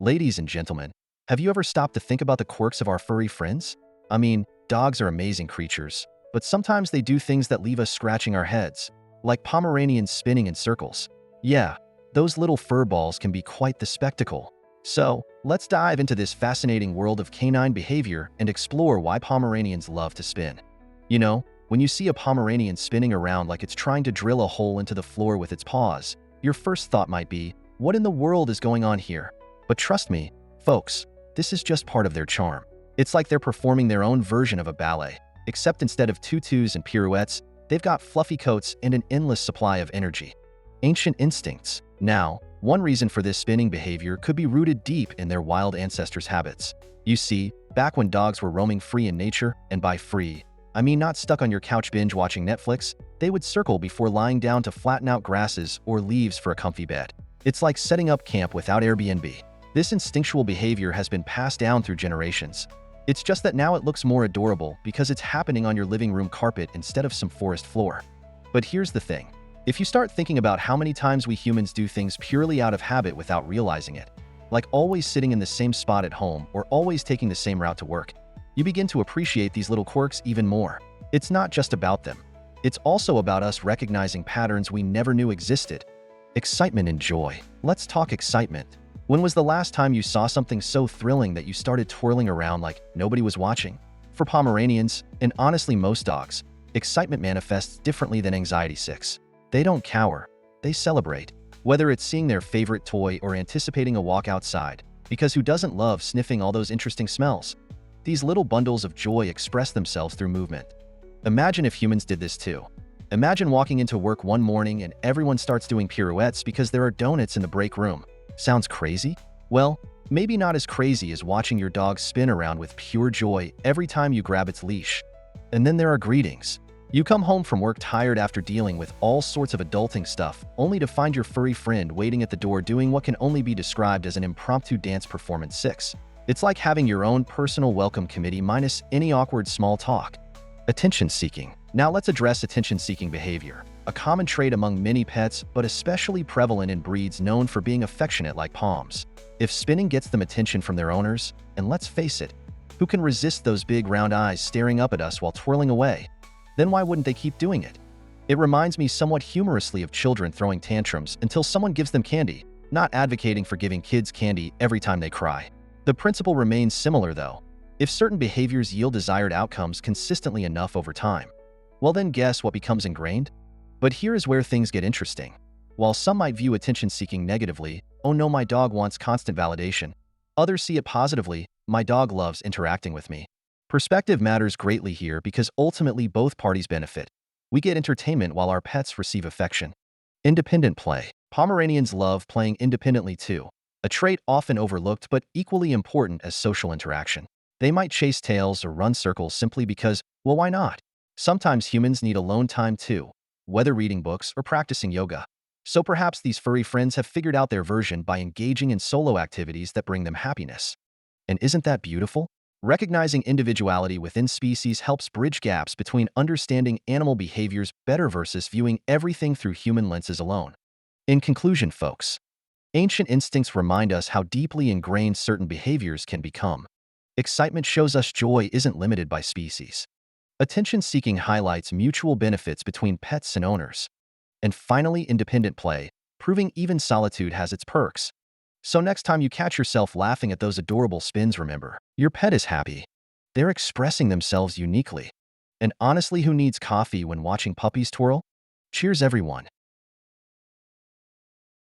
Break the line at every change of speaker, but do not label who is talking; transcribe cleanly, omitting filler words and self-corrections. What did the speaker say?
Ladies and gentlemen, have you ever stopped to think about the quirks of our furry friends? I mean, dogs are amazing creatures, but sometimes they do things that leave us scratching our heads, like Pomeranians spinning in circles. Yeah, those little fur balls can be quite the spectacle. So, let's dive into this fascinating world of canine behavior and explore why Pomeranians love to spin. You know, when you see a Pomeranian spinning around like it's trying to drill a hole into the floor with its paws, your first thought might be, what in the world is going on here? But trust me, folks, this is just part of their charm. It's like they're performing their own version of a ballet, except instead of tutus and pirouettes, they've got fluffy coats and an endless supply of energy. Ancient instincts. Now, one reason for this spinning behavior could be rooted deep in their wild ancestors' habits. You see, back when dogs were roaming free in nature, and by free, I mean not stuck on your couch binge watching Netflix, they would circle before lying down to flatten out grasses or leaves for a comfy bed. It's like setting up camp without Airbnb. This instinctual behavior has been passed down through generations. It's just that now it looks more adorable because it's happening on your living room carpet instead of some forest floor. But here's the thing. If you start thinking about how many times we humans do things purely out of habit without realizing it, like always sitting in the same spot at home or always taking the same route to work, you begin to appreciate these little quirks even more. It's not just about them. It's also about us recognizing patterns we never knew existed. Excitement and joy. Let's talk excitement. When was the last time you saw something so thrilling that you started twirling around like nobody was watching? For Pomeranians, and honestly most dogs, excitement manifests differently than anxiety seeks. They don't cower, they celebrate. Whether it's seeing their favorite toy or anticipating a walk outside, because who doesn't love sniffing all those interesting smells? These little bundles of joy express themselves through movement. Imagine if humans did this too. Imagine walking into work one morning and everyone starts doing pirouettes because there are donuts in the break room. Sounds crazy? Well, maybe not as crazy as watching your dog spin around with pure joy every time you grab its leash. And then there are greetings. You come home from work tired after dealing with all sorts of adulting stuff, only to find your furry friend waiting at the door doing what can only be described as an impromptu dance performance 6. It's like having your own personal welcome committee minus any awkward small talk. Attention-seeking. Now let's address attention-seeking behavior, a common trait among many pets, but especially prevalent in breeds known for being affectionate like Poms. If spinning gets them attention from their owners, and let's face it, who can resist those big round eyes staring up at us while twirling away? Then why wouldn't they keep doing it? It reminds me somewhat humorously of children throwing tantrums until someone gives them candy, not advocating for giving kids candy every time they cry. The principle remains similar though. If certain behaviors yield desired outcomes consistently enough over time, well then guess what becomes ingrained? But here is where things get interesting. While some might view attention-seeking negatively, oh no, my dog wants constant validation, others see it positively, my dog loves interacting with me. Perspective matters greatly here because ultimately both parties benefit. We get entertainment while our pets receive affection. Independent play. Pomeranians love playing independently too, a trait often overlooked but equally important as social interaction. They might chase tails or run circles simply because, well, why not? Sometimes humans need alone time too, whether reading books or practicing yoga. So perhaps these furry friends have figured out their version by engaging in solo activities that bring them happiness. And isn't that beautiful? Recognizing individuality within species helps bridge gaps between understanding animal behaviors better versus viewing everything through human lenses alone. In conclusion, folks, ancient instincts remind us how deeply ingrained certain behaviors can become. Excitement shows us joy isn't limited by species. Attention-seeking highlights mutual benefits between pets and owners. And finally, independent play, proving even solitude has its perks. So next time you catch yourself laughing at those adorable spins, remember, your pet is happy. They're expressing themselves uniquely. And honestly, who needs coffee when watching puppies twirl? Cheers, everyone.